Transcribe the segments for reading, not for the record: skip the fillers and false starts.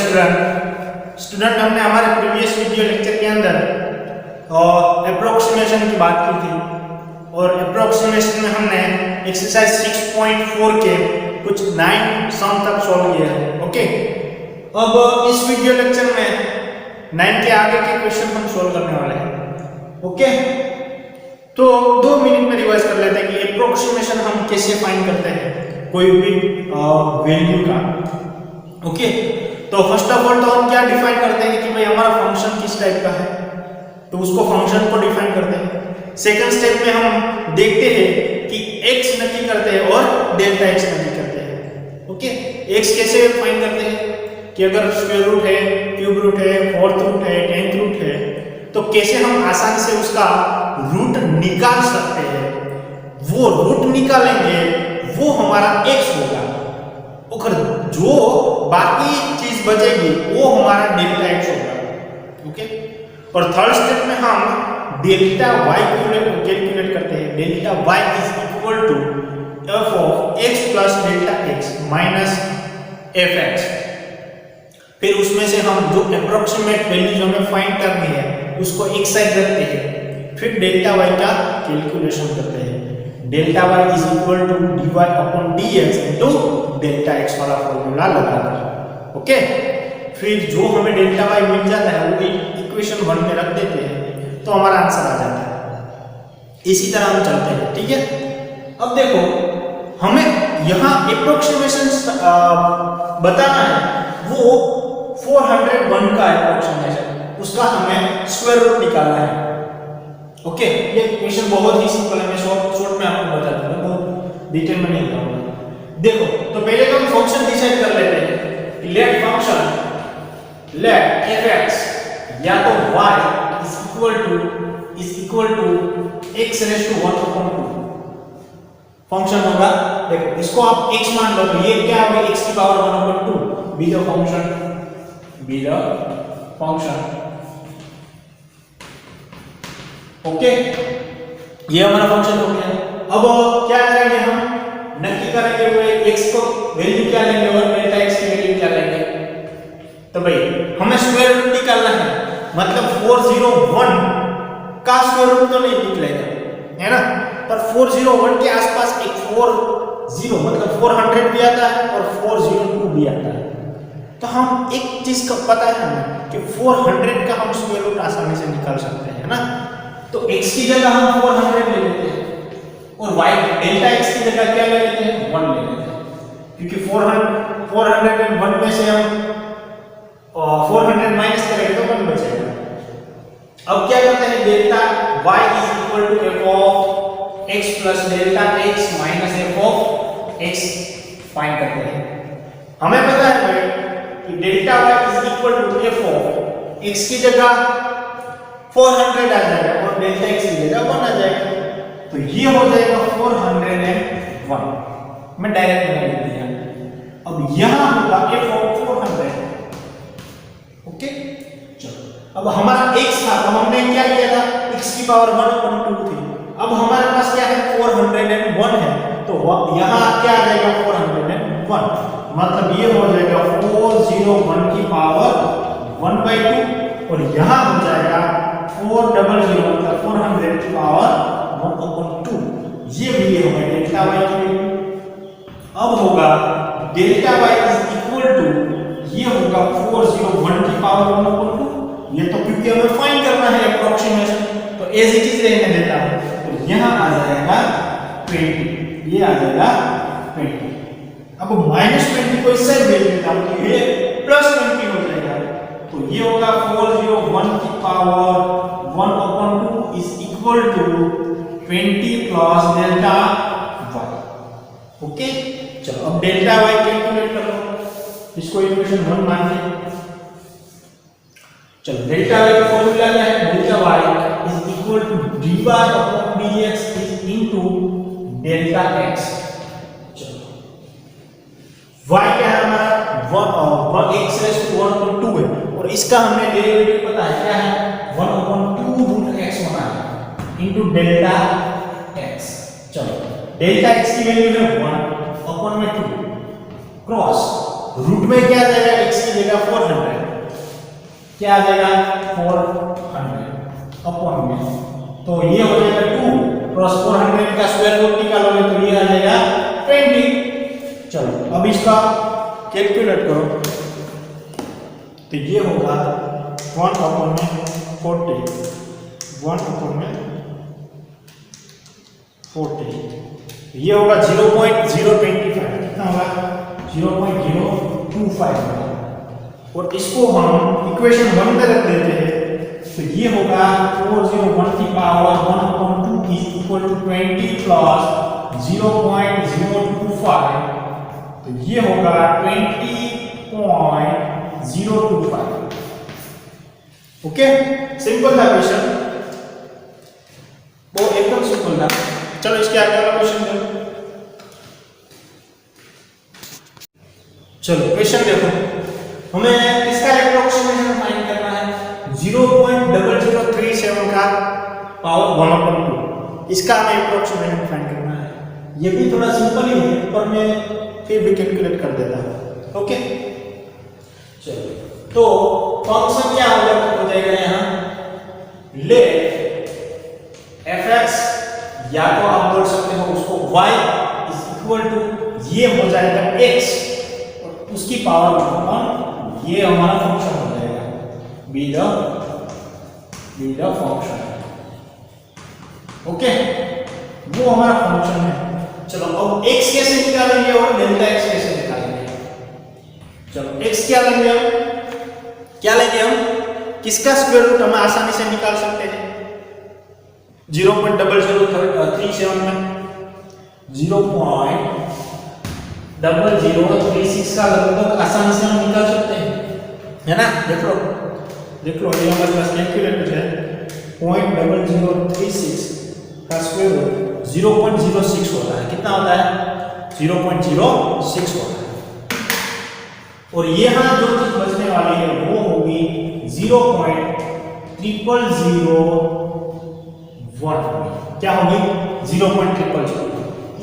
Student हमने हमारे previous video lecture के अंदर अप्रोक्सीमेशन की बात की थी और अप्रोक्सीमेशन में हमने एक्सरसाइज 6.4 के कुछ 9 सम तक सॉल्व किए हैं। ओके, अब इस वीडियो लेक्चर में 9 के आगे के क्वेश्चन हम सॉल्व करने वाले हैं। ओके, तो 2 मिनट में रिवाइज कर लेते हैं कि अप्रोक्सीमेशन हम कैसे फाइंड करते हैं कोई भी वैल्यू का। ओके, तो फर्स्ट ऑफ ऑल तो हम क्या डिफाइन करते हैं कि भाई हमारा फंक्शन किस टाइप का है, तो उसको फंक्शन को डिफाइन करते हैं। सेकंड स्टेप में हम देखते हैं कि x नक्की करते हैं और डेल्टा x नक्की करते हैं। ओके, x कैसे फाइंड करते हैं कि अगर स्क्वायर रूट है, क्यूब रूट है, फोर्थ रूट है, टेंथ रूट है, तो कैसे हम आसानी से उसका रूट निकाल सकते हैं। वो रूट निकालेंगे वो हमारा x होगा, और जो बाकी चीज बचेगी वो हमारा डेल्टा x होगा। ओके, और थर्ड स्टेप में हम डेल्टा y कैलकुलेट करते हैं। Delta y is equal to f of x plus delta x minus fx। फिर उसमें से हम जो अप्रोक्सीमेट वैल्यूज हमें फाइंड करनी है उसको एक साइड रखते हैं, फिर डेल्टा y का कैलकुलेशन करते हैं। Delta y is equal to dy upon dx into delta x वाला फॉर्मूला लगाकर। ओके, फिर जो हमें डेल्टा y मिल जाता है वो इक्वेशन 1 में रख देते हैं तो हमारा आंसर आ जाता है। इसी तरह हम चलते हैं। ठीक है, अब देखो हमें यहाँ अप्रोक्सीमेशन बताना है, वो 401 का अप्रोक्सीमेशन, उसका हमें स्क्वायर रूट निकालना है। ओके, ये क्वेश्चन बहुत ही सिंपल है, मैं शॉर्ट में आपको बता दूंगा, बहुत डिटेल में नहीं बताऊंगा। देखो, तो पहले तो हम फंक्शन डिसाइड कर लेते हैं। लेट फंक्शन लेट fx या तो y is equal to x raise to 1 upon 2 function होगा। देखो, इसको आप x मान लो तो ये क्या होगा, x की power 1 upon 2 be the function. Okay, ये हमारा फंक्शन हो गया। अब क्या करेंगे, हम नक्की करेंगे वो x को वैल्यू क्या लेंगे और डेल्टा x की वैल्यू क्या लेंगे। तो भाई हमें स्क्वायर रूट निकालना है, मतलब 401 का स्क्वायर रूट तो नहीं निकलेगा, है ना, पर 401 के आसपास एक 40 मतलब 400 भी आता है और 402 भी आता है। तो हम एक चीज का पता है हमें कि 400 का हम स्क्वायर रूट आसानी से निकाल सकते हैं, है ना। तो x की जगह हम 400 ले लेते हैं और y डेल्टा x की जगह क्या ले लेते हैं, 1 ले लेते हैं, क्योंकि 401 में से हम 400 माइनस करेंगे तो 1 बचेगा। अब क्या करते हैं, delta y is equal to f of x plus delta x minus f of x find करते हैं। हमें पता है कि delta y is equal to f of x की जगह 400 आ जाएगा और डेल्टा x की जगह 1 आ जाएगा, तो ये हो जाएगा 401। मैं डायरेक्ट में लिख दिया। अब यहां होगा f ऑफ 400। ओके, चलो, अब हमारा x था तो हमने क्या किया था, x की पावर 1 अपॉन 2 थी। अब हमारे पास क्या है, 401 है, तो यहां क्या आ जाएगा, 401, मतलब ये हो जाएगा 401 की पावर 1/2 और यहां हो जाएगा 400 मतलब 400 की पावर 1/2। ये भी होगा डेल्टा y की वैल्यू। अब होगा delta y is equal to, ये होगा 401 की पावर 1/2। ये तो क्योंकि हमें फाइंड करना है अप्रोक्सीमेशन, तो एज इट इज रहने देता हूं, तो यहां आ जाएगा 20, ये आ जाएगा 20। अब -20 को इससे भेज देता हूं तो ये +20 हो जाएगा, तो ये होगा 401 की power 1/2 is equal to 20 plus delta y। Okay, चलो अब डेल्टा y कैलकुलेट कर लो, इसको इक्वेशन 1 मान लीजिए। चलो, डेल्टा y का फॉर्मूला क्या है, delta y is equal to dy upon dx is into delta x। चलो, y क्या है हमारा, 1 x रेज़ टू 1 अपॉन 2 है और इसका हमें डेरिवेटिव पता है क्या है, 1 अपॉन 2 रूट x होना है इनटू डेल्टा x। चलो, डेल्टा x की वैल्यू है 1 अपॉन में 2 क्रॉस रूट में क्या आ जाएगा, x की जगह 400, क्या आ जाएगा 400 अपॉन में, तो ये हो जाएगा 2 क्रॉस 400 का स्क्वायर रूट निकालोगे तो ये आ जाएगा 20। चलो अब इसका कैलकुलेट करो, तो ये होगा 1 अपॉन में 40, 1 अपॉन में 40, ये होगा 0.025, कितना होगा 0.025 होगा। और इसको हम इक्वेशन 1 में रख देते हैं, तो ये होगा 401 की power 1/2 is equal to 20 plus 0.025, तो ये होगा 20.025। ओके, सिंपल था क्वेश्चन, वो एकदम सिंपल था। चलो इसके आगे वाला क्वेश्चन देखो। चलो क्वेश्चन देखो, हमें इसका एप्रोक्सीमेशन फाइंड करना है 0.0037 का पावर 1/2, इसका हमें एप्रोक्सीमेशन फाइंड करना है। ये भी थोड़ा सिंपल ही है, पर मैं फिर भी कैलकुलेट कर देता हूं। ओके, चलो तो फंक्शन क्या हो जाएगा यहाँ, लेट fx, या तो आप बोल सकते हो उसको y इज इक्वल टू, ये हो जाएगा x और उसकी पावर 1, ये हमारा फंक्शन हो जाएगा, बी द फंक्शन। ओके, वो हमारा फंक्शन है। चलो अब x कैसे निकालेंगे और डेल्टा x कैसे निकालेंगे। चलो x क्या लेंगे हम, किसका स्क्वायर रूट हम आसानी से निकाल सकते हैं, 0.0037 में 0.0036 का लगभग आसानी से हम निकाल सकते हैं, है ना। देख लो ये हमारे पास कैलकुलेटर है, 0.0036 का स्क्वायर रूट 0.06 होता है, कितना होता है 0.06 होता है। और यहाँ जो चीज बचने वाली है वो होगी 0.0001, क्या होगी 0.0001,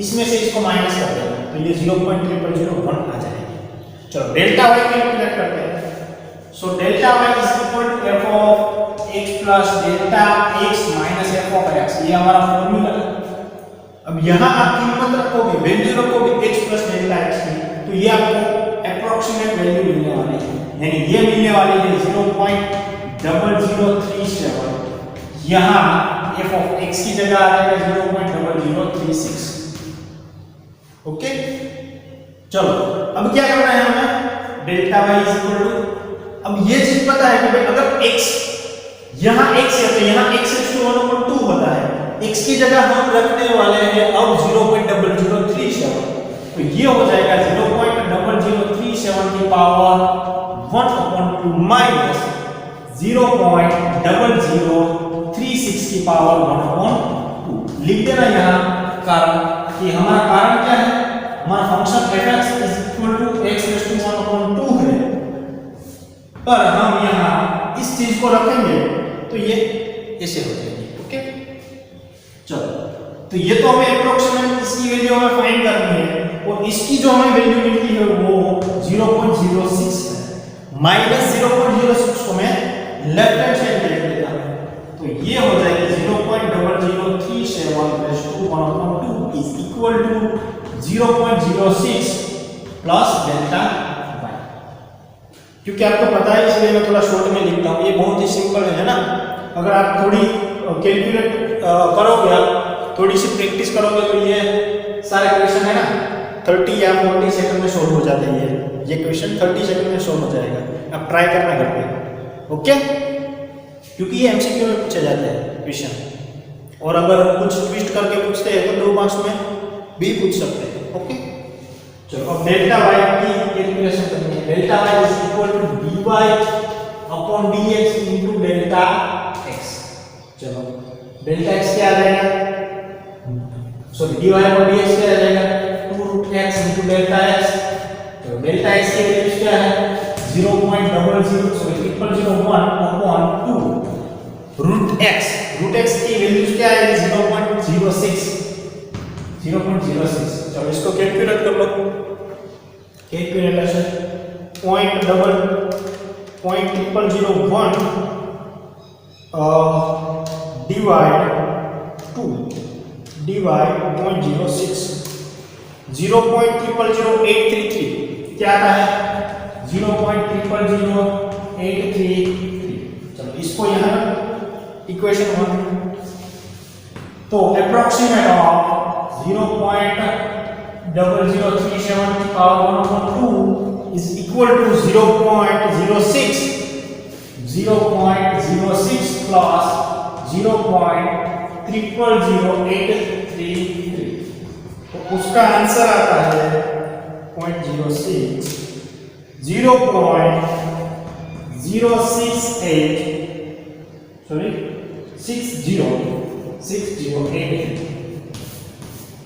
इसमें से इसको माइनस कर देना तो ये 0.0001 आ जाएगी। चलो डेल्टा y कैलकुलेट करते हैं। So delta y is equal to f of x plus delta x minus f of x, ये हमारा फॉर्मूला है। अब यहाँ आप कीमत रखोगे, वैल्यू रखोगे x प्लस डेल्टा x की, तो ये आपको अप्रोक्सीमेट वैल्यू मिलने वाली है, यानी ये मिलने वाली है 0.0037, यहाँ f ऑफ x की जगह आ जाएगा 0.0036। ओके, चलो अब क्या करना है हमें, delta y is equal to, अब ये चीज पता है कि भाई अगर x यहाँ x है तो यहाँ x is to 1/2 होता है, x की जगह हम रखने वाले हैं अब 0.0037, तो ये हो जाएगा 0.0037 की पावर 1/2 माइनस 0.0036 की पावर 1/2। लिख देना यहाँ कारण, कि हमारा कारण क्या है, हमारा function fx is equal to x raise to 1/2 है, पर हम यहाँ इस चीज को रखेंगे तो ये ऐसे हो जाएगी। ओके, चलो तो ये तो हमें अप्रोक्सीमेट इसकी वैल्यू हमें फाइंड करनी है, और इसकी जो हमें वैल्यू मिलती है वो 0.06 है, माइनस 0.06 को मैं लेफ्ट हैंड साइड लिख देता हूं, तो ये हो जाएगी 0.0037 is equal to 0.06 plus delta y। क्योंकि आपको पता है इसलिए मैं थोड़ा शॉर्ट में लिखता हूं, ये बहुत ही सिंपल है ना। अगर आप थोड़ी कैलकुलेट करोगे, आप थोड़ी सी प्रैक्टिस करोगे तो ये सारे क्वेश्चन है ना 30 या 40 सेकंड में सॉल्व हो जाते हैं। ये क्वेश्चन 30 सेकंड में सॉल्व हो जाएगा, आप ट्राई करना घर पे। ओके, क्योंकि ये एमसीक्यू में पूछे जाते हैं क्वेश्चन, और अगर कुछ ट्विस्ट करके पूछते हैं तो 2 मार्क्स में भी पूछ सकते हैं। ओके, चलो अब डेल्टा y की कैलकुलेशन करनी है। Delta y is equal to dy upon dx into delta x। चलो डेल्टा x क्या आ जाएगा, सॉरी dy अपॉन dx क्या आ जाएगा 2√x इनटू डेल्टा x। तो डेल्टा x की वैल्यू क्या है 0.001 अपॉन 2 रूट x की वैल्यू क्या है 0.06। चलो इसको कैलकुलेट कर लो कैलकुलेटर से। 0.0001 डिवाइड 0.06 0.000833 क्या आता है 0.000833। चलो इसको यहाँ इक्वेशन 1 तो अप्रोक्सीमेट ऑफ 0.0037 की power 1/2 is equal to 0.06 plus 0.000833 तो उसका आंसर आता है 0.06 0.068 सॉरी 60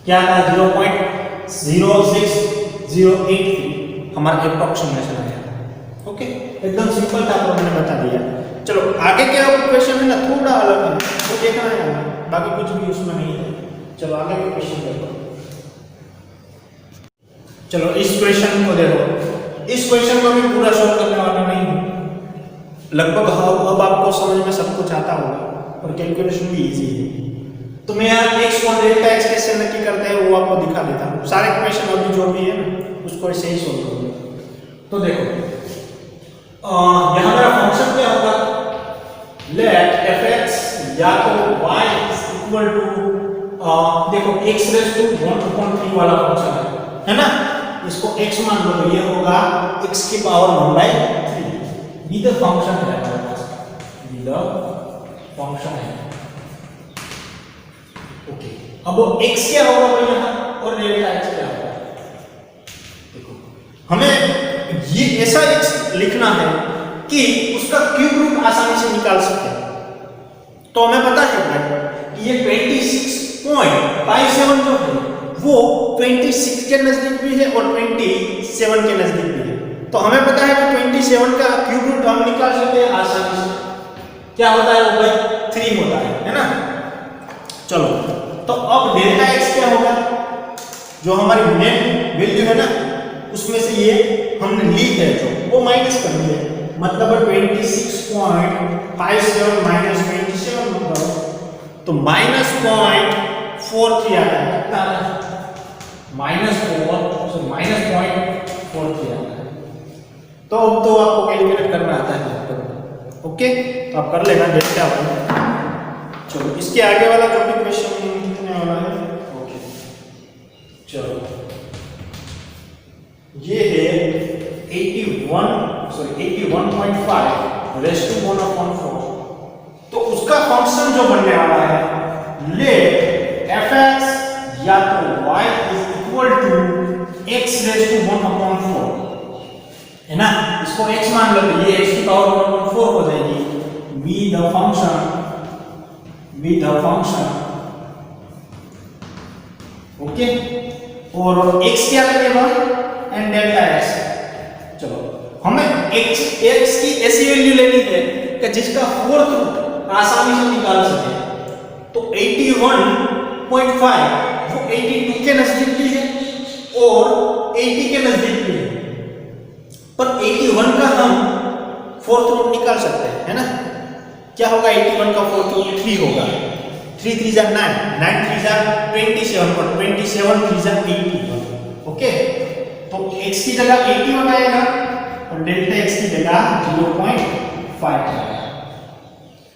क्या था 0.06083 हमारा अप्रोक्सीमेशन आया। ओके एकदम सिंपल था, आपको मैंने बता दिया। चलो आगे क्या क्वेश्चन है ना थोड़ा अलग है, वो देखना है हमें, बाकी कुछ भी उसमें नहीं है। चलो आगे के क्वेश्चन देखो। चलो इस क्वेश्चन को देखो, इस क्वेश्चन को भी पूरा सॉल्व करने वाला नहीं हूँ, लगभग अब आपको समझ में सब कुछ आता होगा और कैलकुलेशन भी इजी है। तो मैं यहाँ x और डेल्टा x कैसे नक्की करते हैं वो आपको दिखा देता हूँ। सारे क्वेश्चन अभी जो भी है ना उसको ऐसे ही सोल्व करूँगा। तो देखो यहाँ मेरा फंक्शन क्या होगा, लेट fx या तो y इज इक्वल टू देखो x रेज़ टू 1/3 वाला फंक्शन है ना, इसको x मान लो तो ये होगा x की पावर 1/3 विद फंक्शन है हमारे पास, विद फंक्शन है। ओके अब x क्या होगा भाई यहाँ और डेल्टा x क्या होगा। देखो हमें ये ऐसा x लिखना है कि उसका क्यूब रूट आसानी से निकाल सकते हैं। तो हमें पता है भाई कि ये 26.57 जो है वो 26 के नजदीक भी है और 27 के नजदीक भी है। तो हमें पता है कि 27 का क्यूब रूट हम निकाल सकते हैं आसानी से। क्या होता है वो भाई 3 होता है ना। चलो तो अब डेल्टा x क्या होगा, जो हमारी मेन वैल्यू है ना उसमें से ये हमने ली है जो वो माइनस कर दिया, मतलब 26.57 माइनस 27 मतलब तो -0.43 आता है। कितना आता है -0.43 आता है। तो अब तो आपको कैलकुलेट करना आता है। ओके तो आप कर लेना डेल्टा 1। चलो इसके आगे वाला जो भी क्वेश्चन कितने वाला है। ओके चलो ये है 81.5 रेज़ टू 1/4। तो उसका फंक्शन जो बनने वाला है लेट fx या तो y is equal to x raise to 1/4 है ना, इसको x मान लो तो ये x की पावर 1/4 हो जाएगी विद द फंक्शन ओके और x क्या लगेगा एंड डेल्टा x। चलो हमें x की ऐसी वैल्यू लेनी है कि जिसका फोर्थ रूट आसानी से निकाल सके। तो 81.5 वो 82 के नजदीक भी है और 80 के नजदीक भी है, पर 81 का हम फोर्थ रूट निकाल सकते हैं है ना। क्या होगा 81 का फोर्थ रूट 3 होगा, 3 3 जा 9, 9 3 जा 27 और 27 3 जा 81। ओके तो x की जगह 81 आएगा और डेल्टा x की जगह 0.5 आएगा।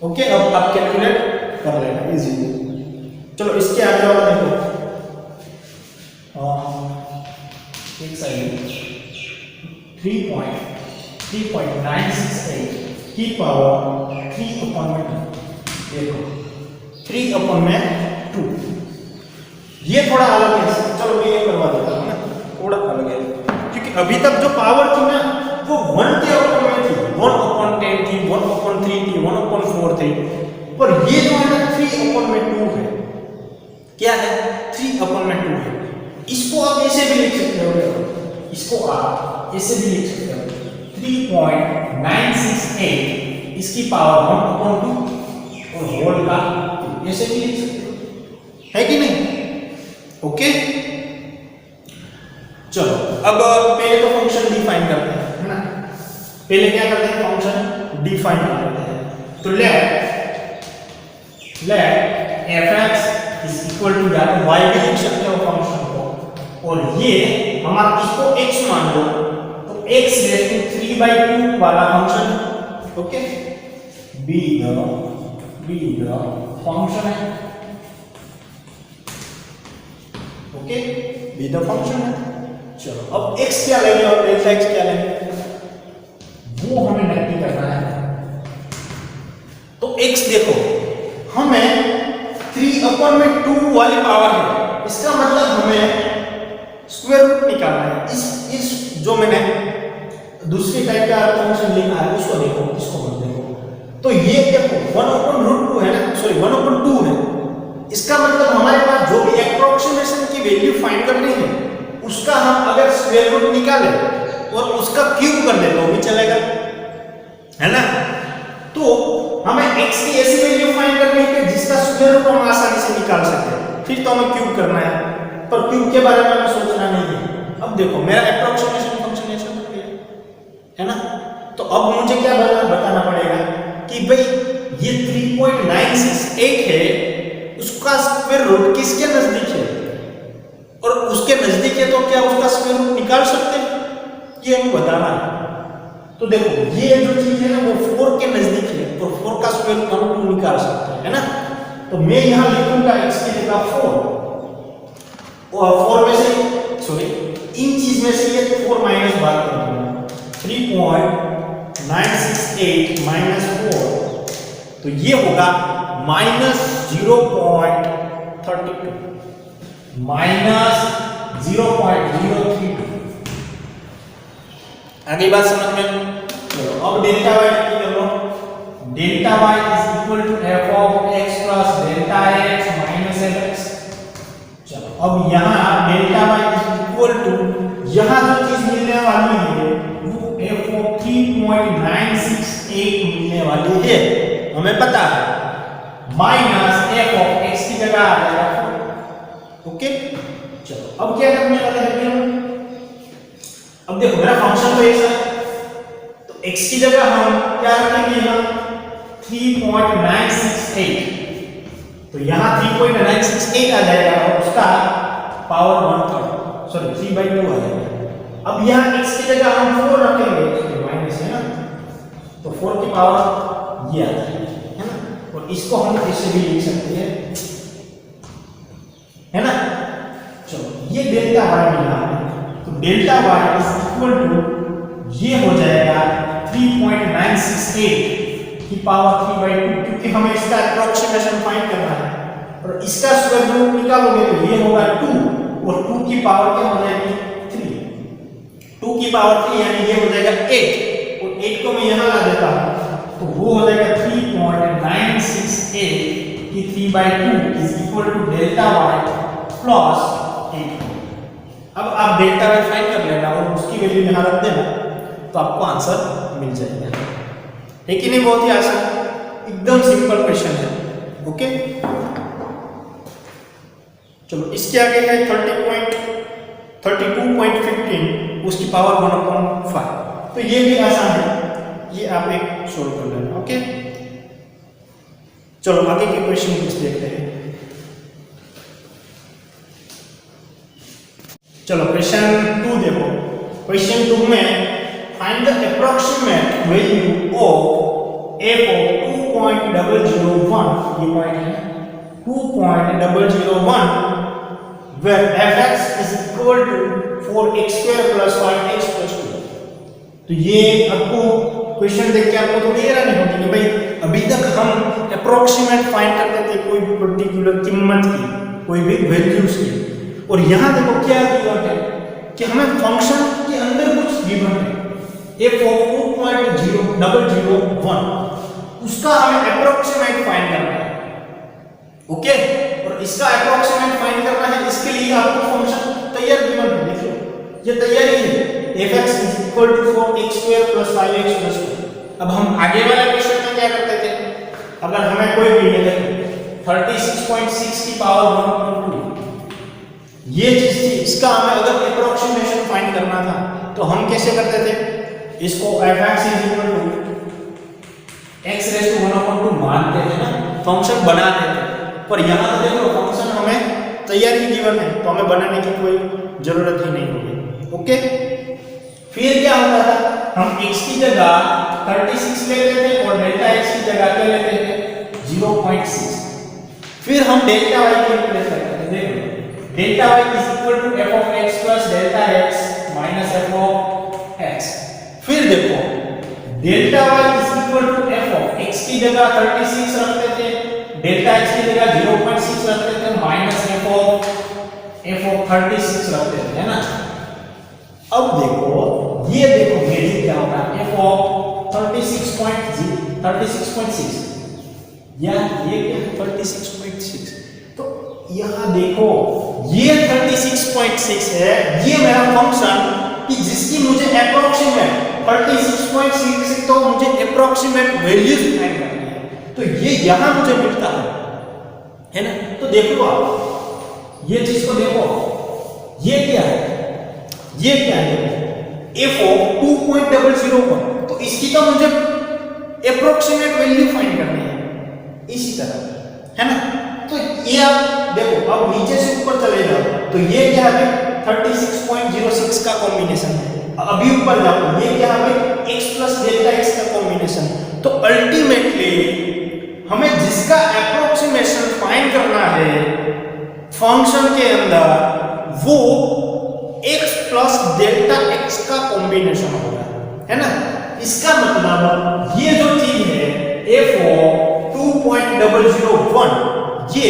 ओके अब आप कैलकुलेट कर लेना इजी। चलो इसके आगे वाला देखो, एक साइड 3.968 की पावर 3/2। ये थोड़ा अलग है, चलो मैं ये करवा देता हूँ ना, थोड़ा अलग है क्योंकि अभी तक जो पावर थी ना वो 1 के ऊपर में थी, 1/10 थी, 1/3 थी, 1/4 थी, पर ये जो है ना 3/2 है। क्या है 3/2 है। इसको आप ऐसे भी लिख सकते हो, इसको आप ऐसे भी लिख सकते हो 3.968 इसकी पावर 1/2 और होल का ऐसे भी लिख सकते हो, है कि नहीं। ओके चलो अब पहले तो फंक्शन डिफाइन करते हैं है ना। पहले क्या करते हैं, फंक्शन डिफाइन कर लेते हैं। तो let f(x) is equal to या y भी लिख सकते हो फंक्शन को, और ये हमारा इसको x मान लो, तो x रेज़ टू 3/2 वाला function, okay, be the function है, ओके, बी द फंक्शन है। चलो अब x क्या लेंगे और डेल्टा x क्या लेंगे, वो हमें नक्की करना है। तो x देखो, हमें 3/2 वाली पावर है, इसका मतलब हमें स्क्वायर रूट निकालना है। इस जो मैंने दूसरी टाइप का फंक्शन लिखा है उसको देखो, इसको मत देखो। तो ये देखो 1/√2 है ना, सॉरी 1/2 है। इसका मतलब हमारे पास जो भी एप्रोक्सीमेशन की वैल्यू फाइंड करनी है, उसका हम अगर स्क्वायर रूट निकालें और उसका क्यूब कर दे तो भी चलेगा, है ना। तो हमें x की ऐसी वैल्यू फाइंड करनी है जिसका स्क्वायर रूट हम आसानी से निकाल सके, फिर तो हमें क्यूब करना है, पर क्यूब के बारे में हमें सोचना नहीं है। अब देखो मेरा एप्रोक्सीमेशन फंक्शन ऐसा बन गया, है ना। तो अब मुझे क्या बताना पड़ेगा कि भाई ये 3.968 है, उसका स्क्वायर रूट किसके नजदीक है, और उसके नजदीक है तो क्या उसका स्क्वायर रूट निकाल सकते हैं, ये हमें बताना है। तो देखो ये जो चीज है ना वो 4 के नजदीक है, तो 4 का स्क्वायर रूट हम निकाल सकते हैं, है ना। तो मैं यहां लिखूंगा x की जगह 4, और 4 में से सॉरी इन चीज में से ये 4 माइनस बात करूंगा, 3.968 माइनस 4, तो ये होगा -0.32 -0.032। आगे बात समझ में। चलो अब डेल्टा y की कर लो, delta y is equal to f(x) plus delta x minus fx। चलो अब यहाँ delta y is equal to, यहाँ जो चीज मिलने वाली है वो f(3.968) मिलने वाली है, हमें पता है, माइनस f(x) की जगह आ जाएगा, ओके। चलो अब क्या करने वाले हैं, अब देखो मेरा फंक्शन तो ऐसा है, तो x की जगह हम क्या रखेंगे, यहाँ 3.968, तो यहाँ 3.968 आ जाएगा और उसका पावर 1/3, सॉरी 3/2 आ जाएगा। अब यहाँ x की जगह हम 4 रखेंगे, माइनस है ना, तो 4 की पावर ये आ जाएगी, है ना। और इसको हम ऐसे भी लिख सकते हैं, है ना। चलो ये डेल्टा y मिला, तो delta y is equal to ये हो जाएगा 3.968 की पावर 3/2, क्योंकि हमें इसका एप्रोक्सीमेशन फाइंड करना है, और इसका स्क्वायर रूट निकालोगे तो ये होगा 2, और 2 की पावर क्या हो जाएगी 3, 2 की पावर 3 यानी ये हो जाएगा 8, और 8 को मैं यहाँ ला देता हूँ तो वो हो जाएगा 3.968 की 3/2 is equal to delta y plus 8। अब आप डेल्टा y फाइंड कर लेना और उसकी वैल्यू यहाँ रख देना, तो आपको आंसर मिल जाएगा, है कि नहीं। बहुत ही आसान, एकदम सिंपल क्वेश्चन है, ओके। चलो इसके आगे है 32.15 उसकी पावर 1/5, तो ये भी आसान है, ये आप एक सोल्व कर लेना, ओके। चलो आगे के क्वेश्चन कुछ देखते हैं। चलो क्वेश्चन 2 देखो, क्वेश्चन 2 में find the approximate value of f of 2.001, ये पॉइंट है 2.001 where fx is equal to 4x² plus 5x plus 2। तो ये आपको क्वेश्चन देख के आपको थोड़ी हैरानी होगी कि भाई अभी तक हम अप्रोक्सीमेट फाइंड करते थे कोई भी पर्टिकुलर कीमत की, कोई भी वैल्यूज की, और यहाँ देखो क्या गिवन है कि हमें फंक्शन के अंदर कुछ गिवन है f of 2.001, उसका हमें अप्रोक्सीमेट फाइंड करना है, ओके। और इसका अप्रोक्सीमेट फाइंड करना है, इसके लिए आपको फंक्शन तैयार गिवन है, देखो ये तैयार ही है, fx is equal to 4x² plus 5x plus 2। अब हम आगे वाला क्वेश्चन में क्या करते थे, अगर हमें कोई भी मिले 36.6 की पावर 1/2 ये चीज थी, इसका हमें अगर अप्रोक्सीमेशन फाइंड करना था तो हम कैसे करते थे, इसको f(x) x⁻² मानते हैं ना, फंक्शन बना देते हैं। पर यहाँ तो देखो फंक्शन हमें तैयार ही गिवन है, तो हमें बनाने की कोई जरूरत ही नहीं होगी। ओके, फिर क्या होता था, हम x की जगह 36 ले लेते थे और डेल्टा x की जगह क्या लेते थे 0.6। फिर हम डेल्टा y कैलकुलेट करते थे। देखो delta y f(x) + delta x - f(x)। फिर देखो डेल्टा y f(x) की जगह 36 रखते थे, डेल्टा x की जगह 0.6 रखते थे, माइनस f(36) रखते थे, है ना। अब देखो ये देखो मैजिक क्या होगा, f(36.6) या ये क्या 36.6। तो यहां देखो ये 36.6 है, ये मेरा फंक्शन कि जिसकी मुझे एप्रोक्सीमेट 36.6 तो मुझे एप्रोक्सीमेट वैल्यूज फाइंड करनी है, तो ये यहां मुझे मिलता है ना। तो देखो आप ये चीज को देखो, ये क्या है, ये क्या है f(2.001), तो इसकी तो मुझे एप्रोक्सीमेट वैल्यू फाइंड करनी है इसी तरह, है ना। तो ये आप देखो, अब नीचे से ऊपर चले जाओ तो ये क्या है 36.06 का कॉम्बिनेशन है। अभी ऊपर जाओ ये क्या है x + डेल्टा x का कॉम्बिनेशन। तो अल्टीमेटली हमें जिसका एप्रोक्सीमेशन फाइंड करना है फंक्शन के अंदर, वो x + डेल्टा x का कॉम्बिनेशन होगा, है ना। इसका मतलब ये जो चीज है f(2.001), ये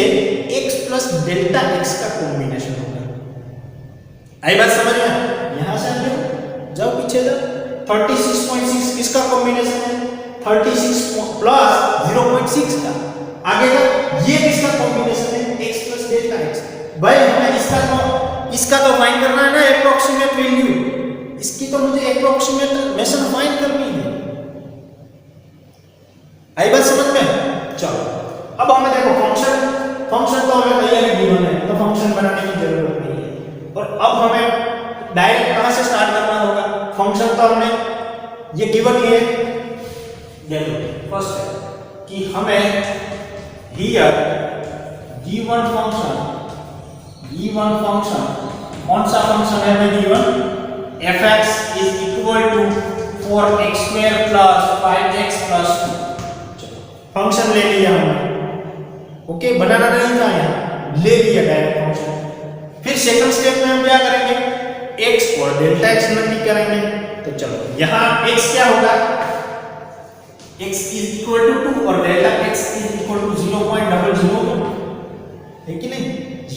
x + डेल्टा x का कॉम्बिनेशन होगा। आई बात समझ में? यहां से जाओ पीछे जाओ, 36.6 किसका कॉम्बिनेशन है, 36 + 0.6 का। आगे का ये किसका कॉम्बिनेशन है, x + डेल्टा x। भाई हमें इसका तो फाइंड करना है ना एप्रोक्सीमेट वैल्यू, इसकी तो मुझे एप्रोक्सीमेशन फाइंड करनी है। आई बात समझ में? चलो अब हमें देखो फंक्शन तो हमें तैयारी गिवन है, तो फंक्शन बनाने की जरूरत नहीं है। और अब हमें डायरेक्ट कहां से स्टार्ट करना होगा, फंक्शन तो हमने ये गिवन ही है। देखो फर्स्ट है कि हमें हियर गिवन फंक्शन कौन सा फंक्शन है हमें given, f(x) = 4x² + 5x + 2। Function ले लिया हमने, ओके, बनाना नहीं था, यहाँ ले लिया डायरेक्ट फंक्शन। फिर सेकंड स्टेप में हम क्या करेंगे, x और डेल्टा x मल्टीप्लाई करेंगे। तो चलो यहाँ x क्या होगा, x = 2 और डेल्टा x = 0.001, है कि नहीं।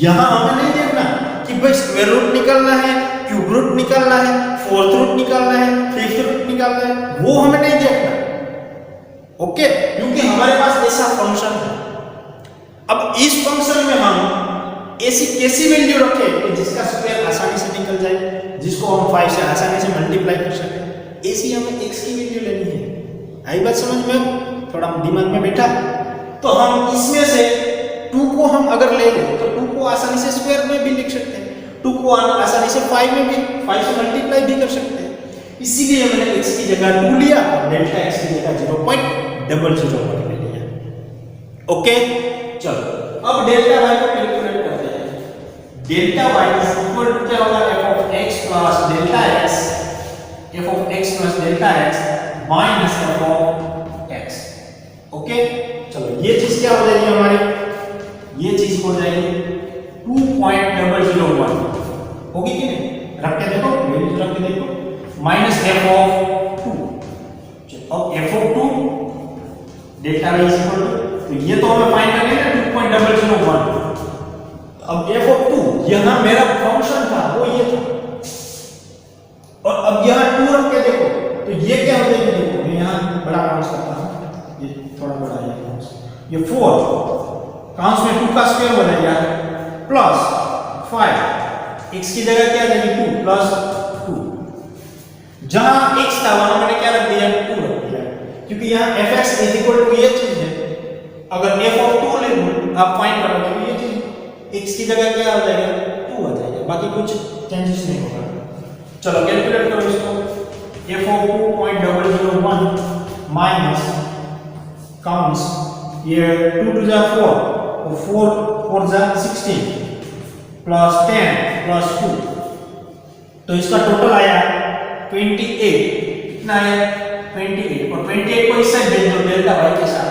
यहाँ हमें नहीं देखना कि भाई स्क्वायर रूट निकालना है, क्यूब रूट निकालना है, फोर्थ रूट निकालना है, फिफ्थ रूट निकालना है, वो हमें नहीं देखना, ओके, क्योंकि हमारे पास ऐसा फंक्शन है। अब इस फंक्शन में हम ऐसी कैसी वैल्यू रखें कि जिसका स्क्वायर आसानी से निकल जाए, जिसको हम 5 से आसानी से मल्टीप्लाई कर सकें, ऐसी हमें x की वैल्यू लेनी है। आई बात समझ में? थोड़ा दिमाग में बैठा। तो हम इसमें से 2 को हम अगर ले लें तो 2 को आसानी से स्क्वायर में भी लिख सकते हैं, 2 को आसानी से 5 में भी 5 से मल्टीप्लाई भी कर सकते हैं। इसीलिए मैंने x की जगह 2 लिया और डेल्टा x की जगह 0.001 ले लिया। ओके, चलो अब डेल्टा y को कैलकुलेट करते हैं। डेल्टा y = क्या होगा, f(x) + delta x, f(x) + delta x - f(x). Okay, चलो ये चीज क्या हो जाएगी हमारी, ये चीज हो जाएगी 2.001, होगी कि नहीं, रख के देखो, वैल्यू रख के देखो, -f(2). अब f(2) डेल्टा y = तो ये तो हमें फाइंड करना है 2.001। अब f(2) यहां मेरा फंक्शन था वो ये था, और अब यहां 2 रख के देखो तो ये क्या हो जाएगी, देखो मैं यहां बड़ा काउंट करता हूं, ये थोड़ा बड़ा है ये 4 काउंट में 2 का स्क्वायर हो जाएगा +5, x की जगह क्या आ जाएगी 2 + 2, जहां x था वहां मैंने क्या रख दिया 2 रख दिया, क्योंकि यहां f(x) = ये चीज है। अगर f(2) ले लो आप फाइंड करोगे तो ये चीज x की जगह क्या आ जाएगा 2 आ जाएगा, बाकी कुछ चेंजेस नहीं होगा। चलो कैलकुलेट करो इसको, f of 2.001 minus counts ये 2 to the 4 और 4 the 16 plus 10 plus 2 तो इसका टोटल आया 28 कितना है 28 और 28 को इस साइड भेज दो डेल्टा y के साथ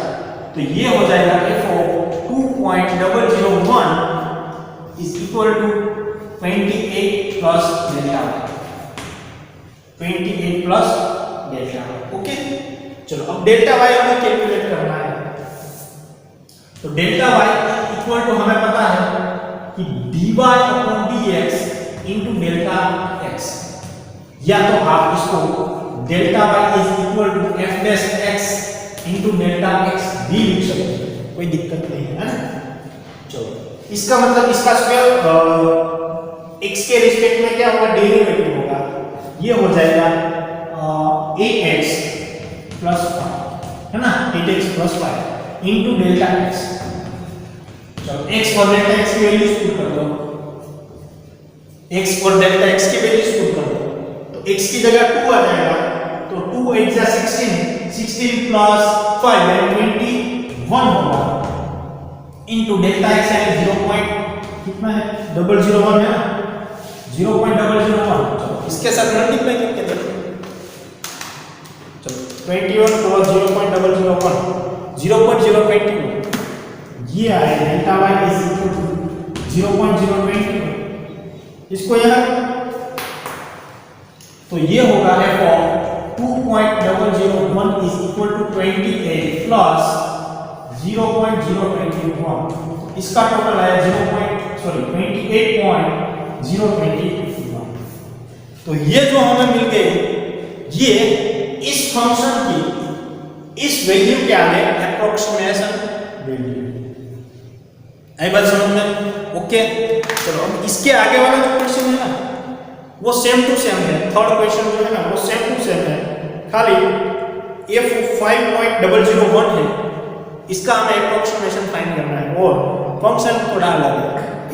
तो ये हो जाएगा f of 2.001 is equal to 28 plus delta y 28 plus delta y okay चलो अब डेल्टा y हमें कैलकुलेट करना है तो डेल्टा y इक्वल टू हमें पता है कि dy upon dx into delta x या तो आप इसको delta y is equal to f dash x into delta x भी लिख सकते हैं कोई दिक्कत नहीं है ना चलो इसका मतलब इसका स्क्वायर x के रिस्पेक्ट में क्या होगा डेरिवेटिव होगा ये हो जाएगा 8x प्लस 5 है ना 8x plus 5 into delta x चलो x और डेल्टा x की वैल्यूज पुट कर दो x और डेल्टा x की वैल्यूज पुट कर दो तो x की जगह 2 आ जाएगा तो 2 8 जा 16 प्लस 5 यानी 21 होगा इनटू डेल्टा x यानी 0. कितना है 001 है ना 0.001 चलो इसके साथ मल्टीप्लाई करके देखो चलो 21 प्लस 0.001 0.021 ये आया delta y is equal to 0.021 इसको यहाँ तो ये होगा f of 2.001 is equal to 28 plus 0.021 इसका टोटल आया 28.021 तो ये जो हमें मिल गई ये इस फंक्शन की इस वैल्यू के आगे एप्रोक्सीमेशन वैल्यू आई बात समझ में ओके चलो अब इसके आगे वाला जो क्वेश्चन है ना वो सेम टू सेम है थर्ड क्वेश्चन जो है ना वो सेम टू सेम है खाली f 5.001 है इसका हमें एप्रोक्सीमेशन फाइंड करना है और फंक्शन थोड़ा अलग है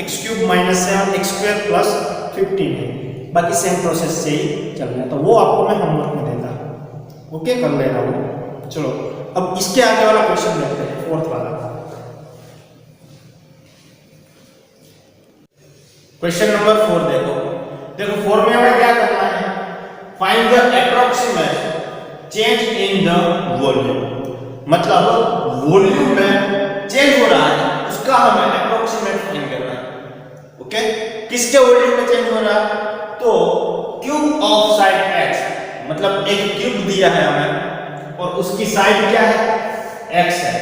x³ - 7x² + 15 है बाकी सेम प्रोसेस से ही चलना है तो वो आपको मैं होमवर्क में देता ओके कर लेना वो चलो अब इसके आगे वाला क्वेश्चन देखते हैं फोर्थ वाला क्वेश्चन नंबर 4 देखो 4 में हमें क्या करना है find the approximate change in the volume मतलब वॉल्यूम में चेंज हो रहा है उसका हमें एप्रोक्सीमेट फाइंड करना है ओके किसके वॉल्यूम में चेंज हो रहा है तो क्यूब ऑफ साइड x मतलब एक क्यूब दिया है हमें और उसकी साइड क्या है x है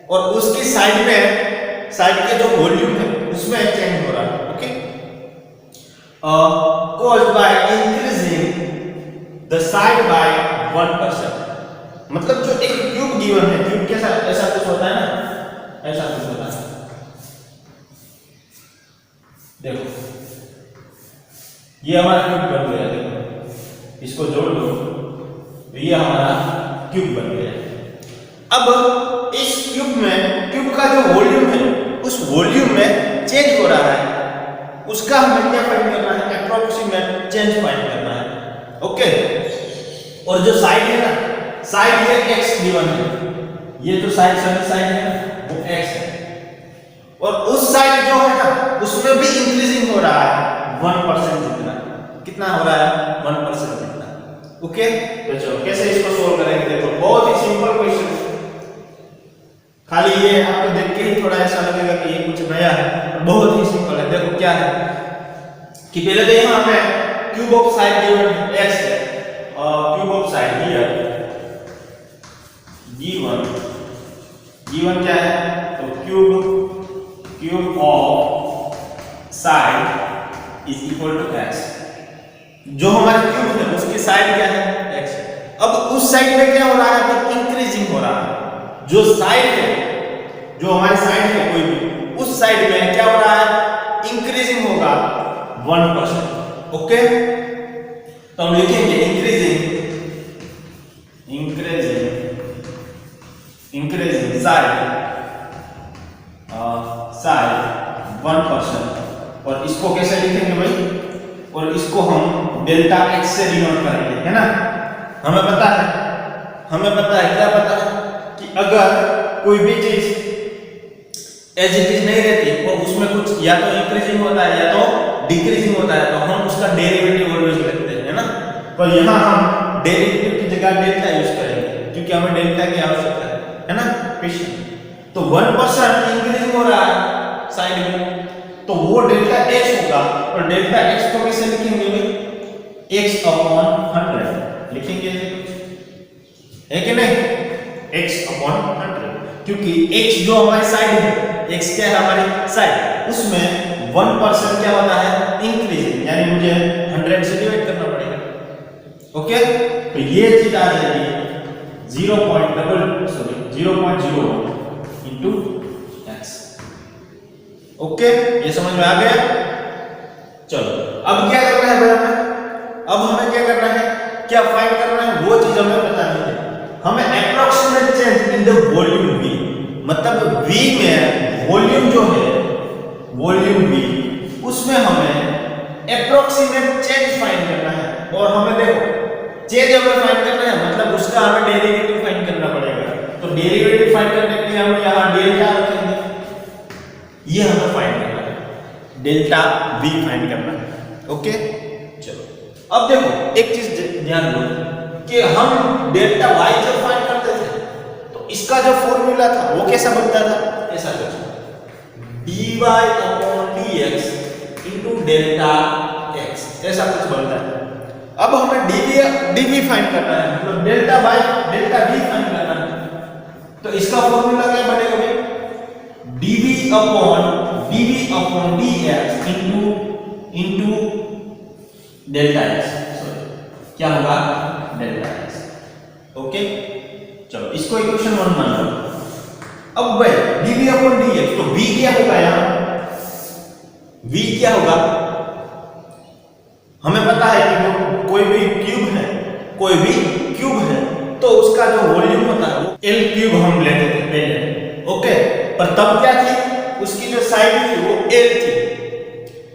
और उसकी साइड में साइड के जो वॉल्यूम है उसमें चेंज हो रहा है okay caused by increasing the side by 1% मतलब जो एक क्यूब गिवन है क्यूब के साथ ऐसा कुछ होता है ना ऐसा कुछ होता है देखो ये हमारा क्यूब बन गया देखो इसको जोड़ दो तो ये हमारा क्यूब बन गया अब इस क्यूब में क्यूब का जो वॉल्यूम है उस वॉल्यूम में चेंज हो रहा है उसका हमें क्या फाइंड करना है एप्रोक्सीमेट चेंज फाइंड करना है ओके और जो साइड है ना साइड ये x गिवन है ये जो साइड है ना वो x है और उस साइड जो है ना उसमें भी इंक्रीजिंग हो रहा है 1% जितना कितना हो रहा है 1% जितना ओके तो चलो कैसे इसको सोल्व करेंगे देखो बहुत ही सिंपल क्वेश्चन खाली ये आपको देख के ही थोड़ा ऐसा लगेगा कि ये कुछ नया है बहुत ही सिंपल है देखो क्या है कि पहले तो यहां पे cube of side given x है और cube of side here given क्या है तो cube of side is equal to x जो हमारा क्यूब है उसकी साइड क्या है x अब उस साइड में क्या हो रहा है अभी इंक्रीजिंग हो रहा है जो साइड है जो हमारी साइड है कोई भी उस साइड में क्या हो रहा है इंक्रीजिंग होगा 1% ओके तो हम लिखेंगे इंक्रीजिंग साइड 1% और इसको कैसे लिखेंगे भाई और इसको हम डेल्टा x से डिनोट करेंगे है ना हमें पता है क्या पता है कि अगर कोई भी चीज एज इट इज नहीं रहती और उसमें कुछ या तो इंक्रीजिंग होता है या तो डिक्रीजिंग होता है, तो हम उसका डेरिवेटिव ऑलवेज लेते हैं, है ना। पर यहाँ हम डेरिवेटिव की जगह डेल्टा यूज करेंगे क्योंकि हमें डेल्टा की आवश्यकता है ना क्वेश्चन। तो 1% इंक्रीजिंग हो रहा है साइड में, तो वो डेल्टा x होगा, और डेल्टा x को कैसे लिखेंगे? x अपॉन 100 लिखेंगे, है कि नहीं? x अपॉन 100, क्योंकि x जो हमारी साइड है, x क्या है हमारी साइड, उसमें 1% क्या होता है? इंक्रीजिंग, यानी मुझे 100 से डिवाइड करना पड़ेगा। ओके, तो ये चीज आ जाएगी 0.01 इंटू x। ओके, ये समझ में आ गया? चलो अब क्या करना है भाई हमें? अब हमें क्या करना है? क्या फाइंड करना है? वो चीज हमें पता नहीं है। हमें approximate change in the volume v, मतलब v में वॉल्यूम जो है, वॉल्यूम v, उसमें हमें एप्रोक्सीमेट चेंज फाइंड करना है। और हमें देखो चेंज हमें फाइंड करना है, मतलब उसका हमें डेरिवेटिव फाइंड करना पड़ेगा। तो डेरिवेटिव फाइंड करने के लिए हम यहाँ डेल्टा रखेंगे, ये हमें फाइंड करना है, डेल्टा v फाइंड करना है। ओके, चलो अब देखो एक चीज ध्यान दो कि हम डेल्टा y जब फाइंड करते थे तो इसका जो फॉर्मूला था वो कैसा बनता था? ऐसा कुछ dy upon dx into delta x, ऐसा कुछ बनता है। अब हमें dv फाइंड करना है, मतलब delta y delta v find करना है। तो इसका फॉर्मूला क्या बनेगा भाई? dv upon dx into delta x, क्या होगा? Delta x। ओके, चलो इसको इक्वेशन 1 मान लो। अब भाई dv अपॉन dx, तो v क्या होगा? यहाँ v क्या होगा? हमें पता है कि वो कोई भी क्यूब है तो उसका जो वॉल्यूम होता है वो L क्यूब हम लेते थे पहले। ओके, पर तब क्या थी? उसकी जो साइड थी वो L थी,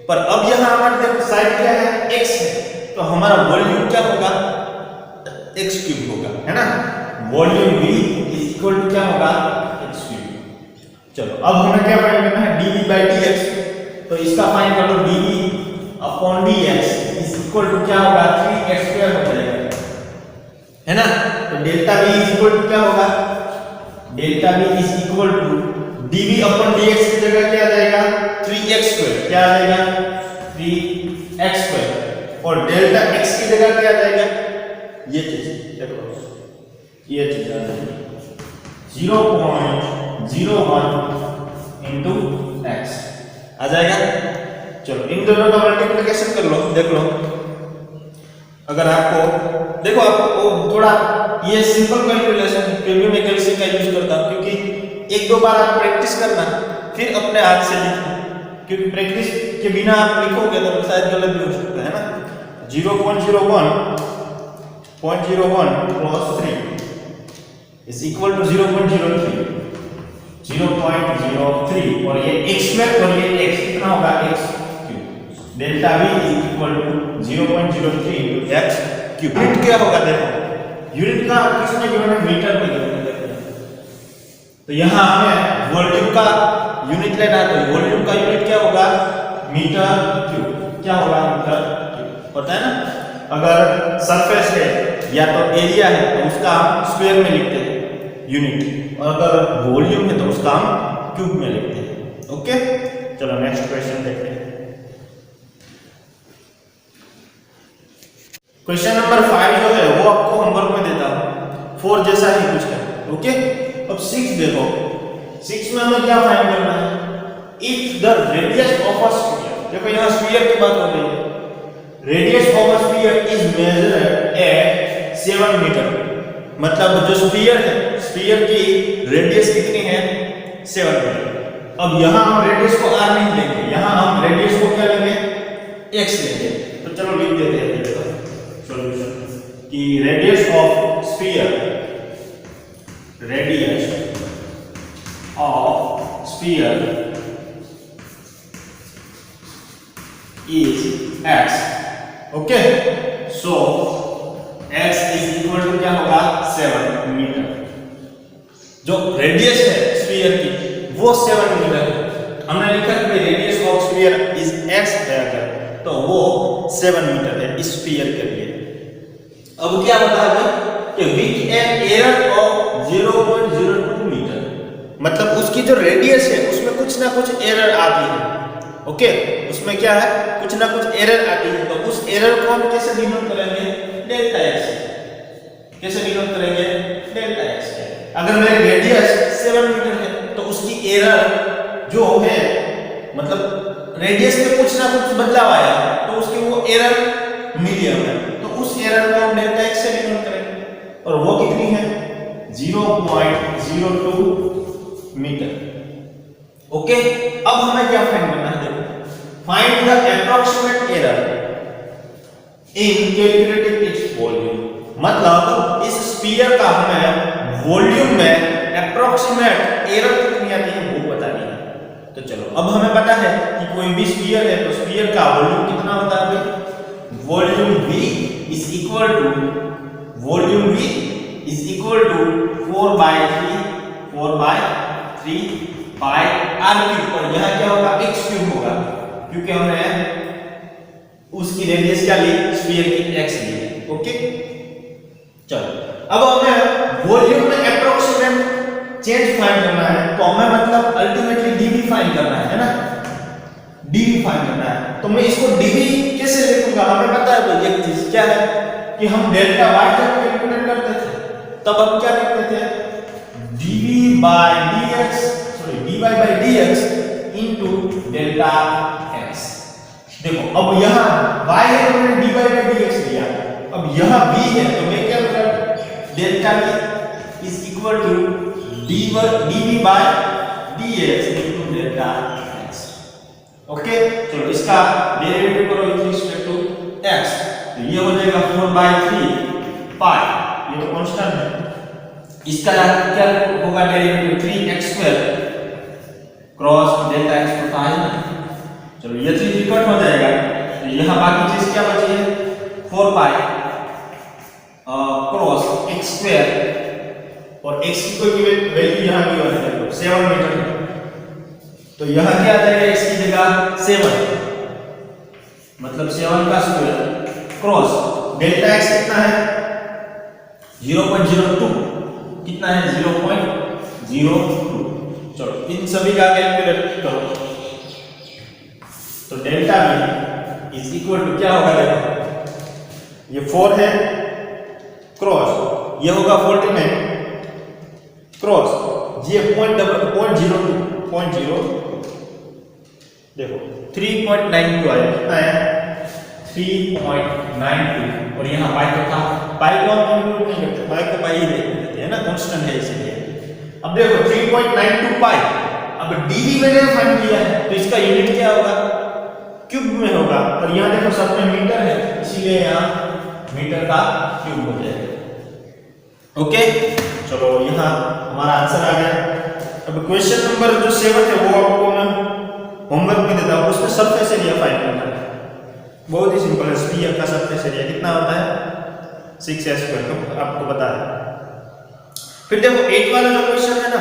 पर अब यहाँ हमारे देखो साइड क्या है? x है, तो हमारा वॉल्यूम क्या होगा? x क्यूब होगा, है ना। Volume v is equal to क्या होगा? x cube. चलो अब हमें क्या फाइंड करना है? dv बाय dx, तो इसका फाइंड कर लो, dv upon dx is equal to क्या होगा? 3x स्क्वायर हो जाएगा, है ना। तो delta v is equal to क्या होगा? Delta v is equal to dv upon dx की जगह क्या आ जाएगा? 3x स्क्वायर, क्या आ जाएगा? 3x स्क्वायर, और डेल्टा x की जगह क्या आ जाएगा? ये चीज देखो, ये चीज आ जाएगी 0.01 इनटू x आ जाएगा। चलो इन दोनों का मल्टीप्लिकेशन कर लो, देख लो। अगर आपको देखो, आपको थोड़ा ये सिंपल कैलकुलेशन फिर भी मैं कैलसी का यूज करता हूं, क्योंकि एक दो बार आप प्रैक्टिस करना, फिर अपने हाथ से लिखना, क्योंकि प्रैक्टिस के बिना आप लिखोगे तो शायद गलत भी हो सकता है ना। 0.01 plus 3 is equal to 0.03 और ये x स्क्वायर और ये x कितना होगा? x cube. Delta v is equal to 0.03 into x cube. Unit क्या होगा? देखो यूनिट का किसमें गिवन है? मीटर में गिवन है। तो यहाँ हमें वॉल्यूम का यूनिट लेना है, तो वॉल्यूम का यूनिट क्या होगा? Metre cube. क्या होगा? मीटर क्यूब होता है ना। अगर सरफेस है या तो एरिया है तो उसका हम स्क्वायर में लिखते हैं यूनिट, और अगर वॉल्यूम है तो उसका हम क्यूब में लिखते हैं। ओके, चलो नेक्स्ट क्वेश्चन देखते हैं। क्वेश्चन नंबर 5 जो है वो आपको होमवर्क में देता हूं, 4 जैसा ही कुछ है। ओके, अब 6 देखो, 6 में हमें क्या फाइंड करना है? If the radius of a sphere, देखो यहाँ स्फीयर की बात हो रही है, radius of a sphere is measured at 7 metre, मतलब जो स्फीयर है, स्फीयर की रेडियस कितनी है? 7 मीटर। अब यहाँ हम रेडियस को r नहीं लेंगे, यहाँ हम रेडियस को क्या लेंगे? x लेंगे। तो चलो लिख देते हैं सॉल्यूशन कि radius of sphere is x. Okay, so x is equal to क्या होगा 7 मीटर। जो रेडियस है स्फीयर की वो 7 मीटर है। हमने लिखा कि radius of sphere is x है अगर तो वो 7 मीटर है इस स्फीयर के लिए। अब क्या बता दें कि with an error of 0.02 metre, मतलब उसकी जो रेडियस है उसमें कुछ ना कुछ एरर आती है। ओके, उसमें क्या है, कुछ ना कुछ एरर आती है। तो उस एरर को हम कैसे डिनोट करेंगे, डेल्टा x। कैसे डिनोट करेंगे, डेल्टा x। अगर मेरी रेडियस 7 मीटर है तो उसकी एरर जो है, मतलब रेडियस में कुछ ना कुछ बदलाव आया तो उसकी वो एरर मीडियम है, तो उस एरर को हम डेल्टा x से डिनोट करेंगे। और वो कितनी है, 0.02 मीटर। ओके, अब हमें क्या फाइंड करना है, देखो find the approximate error in calculating its volume. मतलब इस स्फीयर का हमें वॉल्यूम में एप्रोक्सीमेट एरर कितनी आती है वो बतानी है। तो चलो, अब हमें पता है कि कोई भी स्फीयर है तो स्फीयर का वॉल्यूम कितना होता है, volume v is equal to 4/3 pi r cube. और यह क्या होगा, x क्यूब होगा, क्योंकि हमने उसकी रेडियस क्या ली, स्फीयर की x ली। ओके, चलो अब हमें वॉल्यूम में एप्रोक्सीमेट चेंज फाइंड करना है, तो हमें मतलब अल्टीमेटली dv फाइंड करना है ना, dv फाइंड करना है। तो मैं इसको dv कैसे लिखूंगा, हमें पता है भाई एक चीज क्या है कि हम डेल्टा y जब कैलकुलेट करते थे तब हम क्या लिखते थे, dy by dx into delta x। देखो अब यहाँ y है तो मैंने dy by dx लिया, अब यहाँ v है तो मैं क्या करूँगा, delta v is equal to dv by dx into delta x। Okay, चलो इसका डेरिवेटिव करो विद रिस्पेक्ट टू x, तो ये हो जाएगा 4/3 पाई, ये तो कांस्टेंट है। इसका क्या होगा derivative, 3x² cross delta x होता है ना। चलो ये 3 कट हो जाएगा, तो यहाँ बाकी चीज क्या बची है, 4 पाई क्रॉस x², और x की कोई वैल्यू यहाँ की है 7 मीटर, तो यहाँ क्या आ जाएगा, x की जगह 7, मतलब 7 का स्क्वायर क्रॉस डेल्टा x कितना है 0.02, कितना है 0.02। चलो इन सभी का कैलकुलेट करो, तो delta v is equal to क्या होगा, देखो ये 4 है क्रॉस ये होगा 49 क्रॉस ये 0.02 देखो 3.92 आया, कितना है 3.92, और यहाँ पाई तो था, पाई को हम इंक्लूड नहीं करते, पाई को पाई ही देते हैं ना, कांस्टेंट है इसलिए। अब देखो 3.92 पाई, अब dv मैंने फाइंड किया है तो इसका यूनिट क्या होगा, क्यूब में होगा, और यहाँ देखो सब में मीटर है इसीलिए यहाँ मीटर का क्यूब हो जाएगा। ओके, चलो यहाँ हमारा आंसर आ गया। अब क्वेश्चन नंबर जो 7 है वो आपको मैं होमवर्क में देता हूँ, उसमें सरफेस एरिया फाइंड करना है, बहुत ही सिंपल है। स्फीयर का सरफेस एरिया कितना होता है 6a² तो आपको पता है। फिर देखो 8 वाला जो क्वेश्चन है ना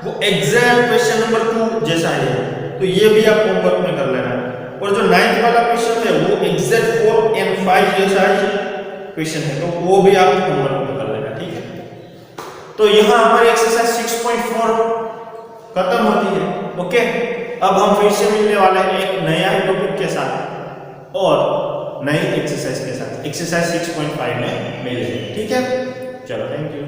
वो एग्जैक्ट क्वेश्चन नंबर 2 जैसा है, तो ये भी आप होमवर्क में कर लेना। और जो 9th वाला क्वेश्चन है वो एग्जैक्ट 4 and 5 जैसा ही क्वेश्चन है, तो वो भी आप होमवर्क में कर लेना, ठीक है। तो यहाँ हमारी एक्सरसाइज 6.4 खत्म होती है। ओके, अब हम फिर से मिलने वाले हैं एक नया टॉपिक के साथ और नई एक्सरसाइज के साथ, एक्सरसाइज 6.5 में मिलेंगे, ठीक है। चलो, थैंक यू।